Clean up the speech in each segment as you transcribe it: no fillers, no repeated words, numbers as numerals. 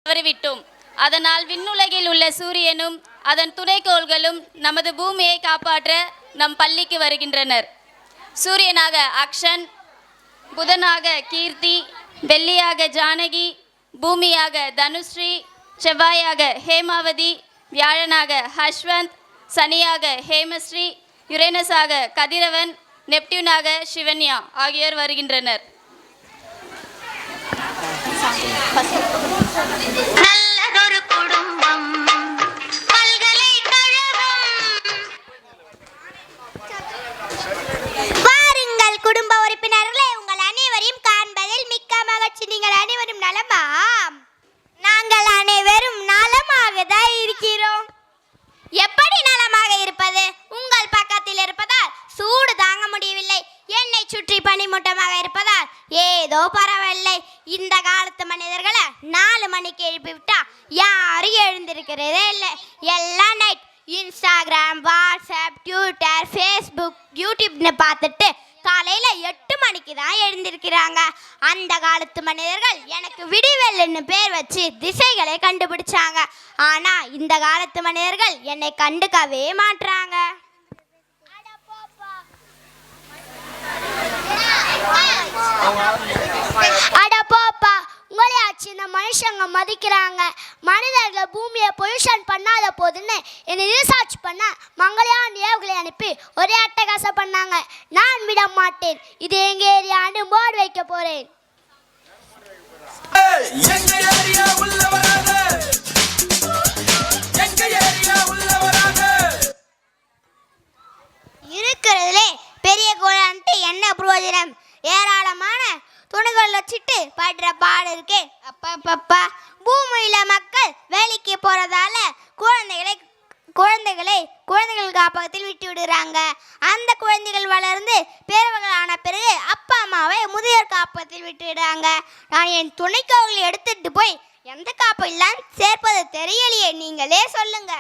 தவறிவிட்டோம். அதனால் விண்ணுலகில் உள்ள சூரியனும் அதன் துணைக்கோள்களும் நமது பூமியை காப்பாற்ற நம் பள்ளிக்கு வருகின்றனர். சூரியனாக அக்ஷன், புதனாக கீர்த்தி, வெள்ளியாக ஜானகி, பூமியாக தனுஸ்ரீ, செவ்வாயாக ஹேமாவதி, வியாழனாக ஹஷ்வந்த், சனியாக ஹேமஸ்ரீ, யுரேனஸாக கதிரவன், நெப்டியூனாக சிவன்யா ஆகியோர் வருகின்றனர். நல்லதொரு குடும்பம் பல்கலைக்கழகம். வாருங்கள் குடும்ப உறுப்பினர்களே, உங்கள் அனைவரையும் காண்பதில் மிக்க மகிழ்ச்சி. நீங்கள் அனைவரும் நலமா? நாங்கள் அனைவரும் நலமாக தான் இருக்கிறோம். எப்படி நலமாக இருப்பது? உங்கள் பக்கத்தில் இருப்பதால் சூடு தாங்க முடியவில்லை. என்னை சுற்றி பனிமூட்டமாக இருப்பதால் ஏதோ பரவாயில்லை. இந்த காலத்து மனிதர்களை 4 மணிக்கு எழுப்பிவிட்டா யாரும் எழுந்திருக்கிறதே இல்லை. எல்லாம் night Instagram, WhatsApp, Twitter, Facebook, யூடியூப்னு பார்த்துட்டு காலையில் 8 மணிக்கு தான் எழுந்திருக்கிறாங்க. அந்த காலத்து மனிதர்கள் எனக்கு விடிவெள்ளுன்னு பேர் வச்சு திசைகளை கண்டுபிடிச்சாங்க. ஆனால் இந்த காலத்து மனிதர்கள் என்னை கண்டுக்கவே மாட்டுறாங்க. அட போப்பா, உங்களையாச்சு இந்த மனுஷங்க மதிக்கிறாங்க. மனிதர்கள் பூமியை பொல்யூஷன் பண்ணாத போதுன்னு என்னை ரீசர்ச் பண்ண மங்களையான் ஏவுகளை அனுப்பி ஒரே அட்டகாசம் பண்ணாங்க. நான் விட மாட்டேன். இது எங்க ஏரியான்னு போர்டு வைக்க போறேன். இருக்கிறதுலே பெரிய கோளான்ட்டு என்ன பிரயோஜனம்? ஏராளமான துணிகள் வச்சுட்டு படுற பாடு இருக்கே அப்பப்பா. பூமியில மக்கள் வேலைக்கு போறதால குழந்தைகள் காப்பகத்தில் விட்டு விடுறாங்க. அந்த குழந்தைகள் வளர்ந்து பேரவர்களான பிறகு அப்பா அம்மாவை முதியோர் காப்பகத்தில் விட்டு விடுறாங்க. நான் என் துணைக்கோள்களை எடுத்துட்டு போய் எந்த காப்பகம்லாம் சேர்ப்பது தெரியலையே, நீங்களே சொல்லுங்க.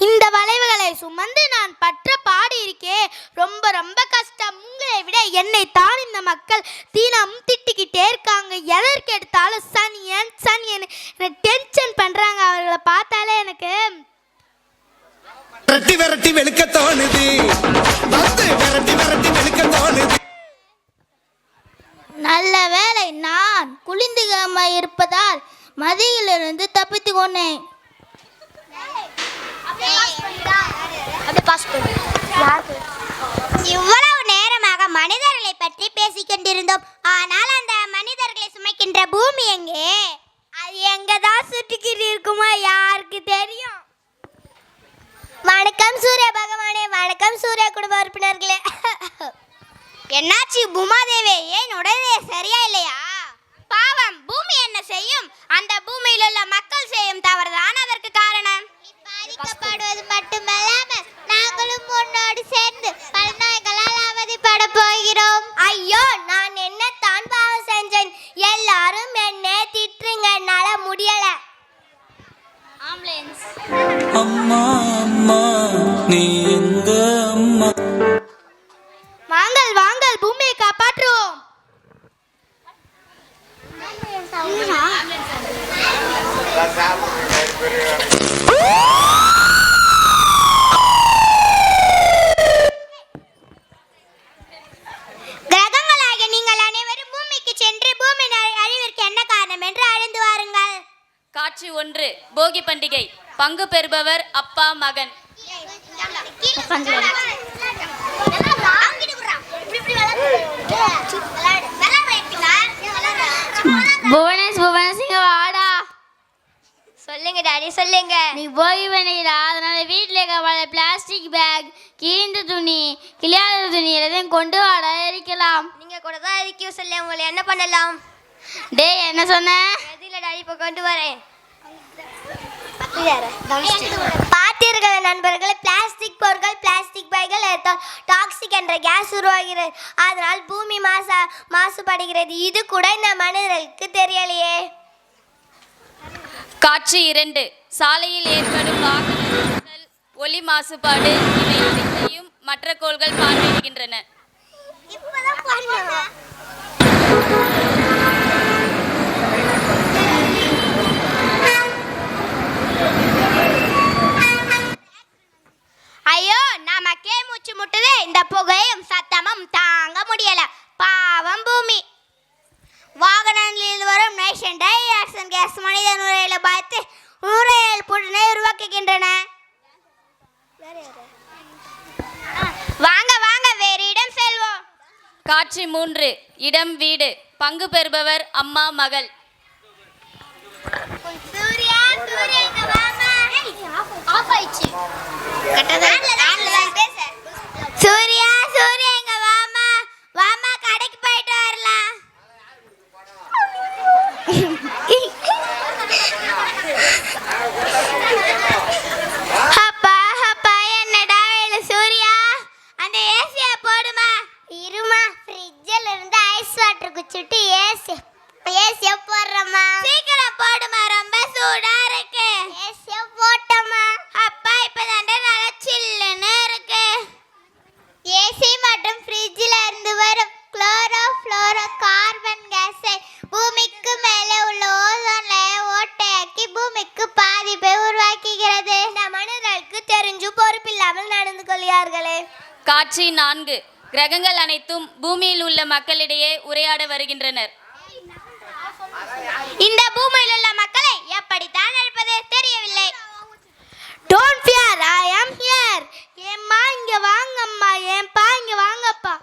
இந்த வளைவுகளை சுமந்து நான் பற்ற பாடி இருக்கே, ரொம்ப ரொம்ப கஷ்டம். உங்களை விட என்னை தான் இந்த மக்கள் தினமும் திட்டிக்கிட்டே இருக்காங்க. எதற்கு எடுத்தாலும் சனியன் டென்ஷன் பண்றாங்க. அவர்களை பார்த்தாலே எனக்கு விரட்டி வெளுக்க தோணுது. நல்ல வேளை நான் குளிந்துகாம இருப்பதால் மதியிலிருந்து தப்பித்து கொண்டேன். இவ்வளவு நேரமாக மனிதர்களை பற்றி பேசிக் கொண்டிருந்தோம். ஆனால் அந்த மனிதர்களை சுமைக்கின்ற பூமி எங்கே? அது எங்கதான் சுற்றிக்கிட்டு இருக்குமா யாருக்கு தெரியும்? வணக்கம் சூரிய பகவானே. வணக்கம் சூரிய குடும்ப உறுப்பினர்களே. என்னாச்சு பூமாதேவி, ஏன் உடனே சரியா இல்லையா? பாவம், பூமி என்ன செய்யும்? அந்த பூமியில் உள்ள மக்கள் செய்யும் தவறுதான் அதற்கு காரணம். பாதிக்கப்படுவது மட்டுமல்லாம நாங்களும் உன்னோடு சேர்ந்து பல நோய்களால் அவதிப்பட போகிறோம். ஐயோ, நான் என்ன தான் பாவம் செஞ்சேன்? எல்லாரும் என்ன திட்டுங்க, என்னால முடியல. ஆம்புலன்ஸ். அம்மா அம்மா நீ எங்க அம்மா? வாங்கள் பூமியை காப்பாற்றுவோம். கிரகங்களாகிய நீங்கள் அனைவரும் பூமிக்கு சென்று பூமியின் அழிவிற்கு என்ன காரணம் என்று அறிந்து வாருங்கள். காட்சி 1, போகி பண்டிகை. பங்கு பெறுபவர் அப்பா மகன். புவனேசிங்க வாடா. சொல்லுங்க டாடி, சொல்லுங்க. நீ போகி பண்ணிடா, அதனால வீட்டில் இருக்க பிளாஸ்டிக் பேக், கீழ்ந்த துணி, கிளியாத துணி எல்லாத்தையும் கொண்டு வாடா, எரிக்கலாம். நீங்க கூட தான் எரிக்க சொல்ல, உங்களை என்ன பண்ணலாம்? டே, என்ன சொன்ன? எதில டாடி, இப்போ கொண்டு வரேன். பார்த்தீர்கள் நண்பர்களே, பிளாஸ்டிக் பொருட்கள், பிளாஸ்டிக் பைகள் டாக்ஸிக் என்ற கேஸ் உருவாகிறது. அதனால் பூமி மாசுபடுகிறது. இது கூட இந்த மனிதர்களுக்கு தெரியலையே. காட்சி 2, சாலையில் ஏற்படும் வாகன நெரிசல், ஒலி மாசுபாடு இவை அனைத்தையும் மற்ற கோள்கள் பார்வையிடுகின்றன. கேஸ் மனித நுரையீரலை பாதித்து நுரையீரல் புற்றுநோயை உருவாக்குகின்றன. வாங்க வாங்க வேறு இடம் செல்வோம். காட்சி 3. இடம் வீடு. பங்கு பெறுபவர் அம்மா மகள். சூர்யா சூர்யா இங்க வாமா. ஆஃப் ஆயிச்சு. சூர்யா சூர்யா இங்க வாமா. வாமா கடைக்கு போயிட்டு வரலாம். அப்பா அப்பா என்னடா வேலை சூர்யா, அந்த ஏசிய போடுமா. இருமா, ஃப்ரிட்ஜில் இருந்து ஐஸ் வாட்டர் குச்சிட்டு ஏசிய போடுறமா. சீக்கிரம் போடுமா, ரொம்ப சூடா இருக்கு. ஏசிய போட்டமா. அப்பா இப்பதான் நல்லா சில்லுன்னு இருக்கு. ஏசி மற்றும் ஃப்ரிட்ஜில் இருந்து வரும் குளோரோஃப்ளோரோ கார்பன் கேஸை பூமிக்கு மேலே உள்ள ஓசோன் லேயர் ஓட்டையாக்கி பூமிக்கு பாதிப்பை உருவாக்குகிறது. இந்த மனிதர்களுக்கு தெரிஞ்சு பொறுப்பில்லாமல் நடந்து கொள்கிறார்களே. காட்சி 4. கிரகங்கள் அனைத்தும் பூமியில் உள்ள மக்களிடையே உரையாட வருகின்றனர். இந்த பூமியில் உள்ள மக்களை எப்படித்தான் அழைப்பது தெரியவில்லை. Don't fear, I am here. ஏம்மா இங்க வாங்கம்மா. ஏன்பா இங்க வாங்கப்பா.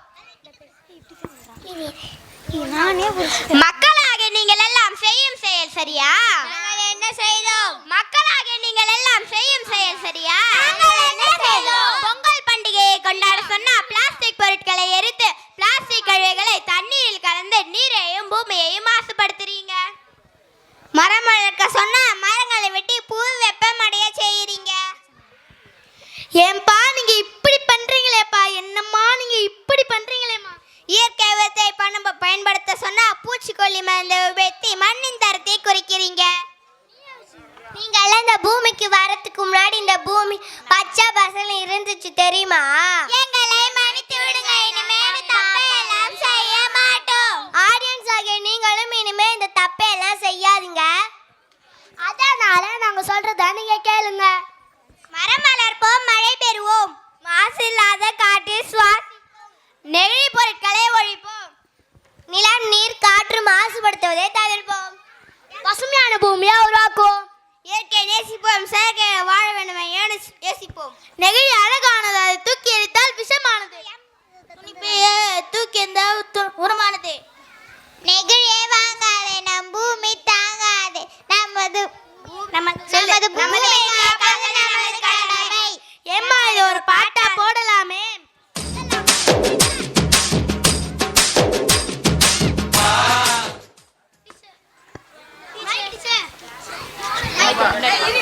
மக்களாக நீங்கள் எல்லாம் செய்யும் செயல் சரியா? நாங்கள் என்ன செய்தோம்? மக்களாக நீங்கள் எல்லாம் செய்யும் செயல் சரியா? நாங்கள் என்ன செய்தோம்? பொங்கல் பண்டிகையை கொண்டாட சொன்னா பிளாஸ்டிக் பொருட்களை எரித்து பிளாஸ்டிக் கழிவுகளை தண்ணீரில் கலந்து நீரையும் பூமியையும் மாசுபடுத்துறீங்க. மரம் வளர்க்க சொன்னா மரங்களை வெட்டி புவி வெப்பமடைய செய்யறீங்க. ஏன்பா நீங்க இப்படி பண்றீங்களேப்பா, என்னம்மா நீங்க இப்படி பண்றீங்களேம்மா. இயற்கை உரத்தை பயன்படுத்த சொன்னா பூச்சிக்கொல்லி மருந்தை உபயோகித்து மண்ணின் தரத்தை குறைக்கிறீங்க. நீங்க எல்லாம் இந்த பூமிக்கு வரதுக்கு முன்னாடி இந்த பூமி பச்சை பசங்க இருந்துச்சு தெரியுமா? எங்களை மன்னித்து விடுங்க, இனிமேல் தப்பை எல்லாம் செய்ய மாட்டோம். ஆடியன்ஸ் ஆகிய நீங்களும் இனிமே இந்த தப்பை எல்லாம் செய்யாதீங்க. அதனால நாங்க சொல்றத நீங்க கேளுங்க. மரம் வளர்ப்போம், மழை பெறுவோம், மாசு இல்லாத காற்று சுவாசிப்போம், நெகிழி பொருட்களை ஒழிப்போம், நிலம் நீர் காற்று மாசுபடுத்துவதை தவிர்ப்போம், பசுமையான பூமியை உருவாக்குவோம், இயற்கை நேசிப்போம், செயற்கை வாழ வேண்டும் யோசிப்போம். நெகிழி அழகானது, அதை தூக்கி எறித்தால் விஷமானது, தூக்கி எறிந்தால் உரமானது. நெகிழியே வாங்காதே, நம் பூமி தாங்காதே, நமது ஏம்மா இது ஒரு பாட்டா போடலாமே.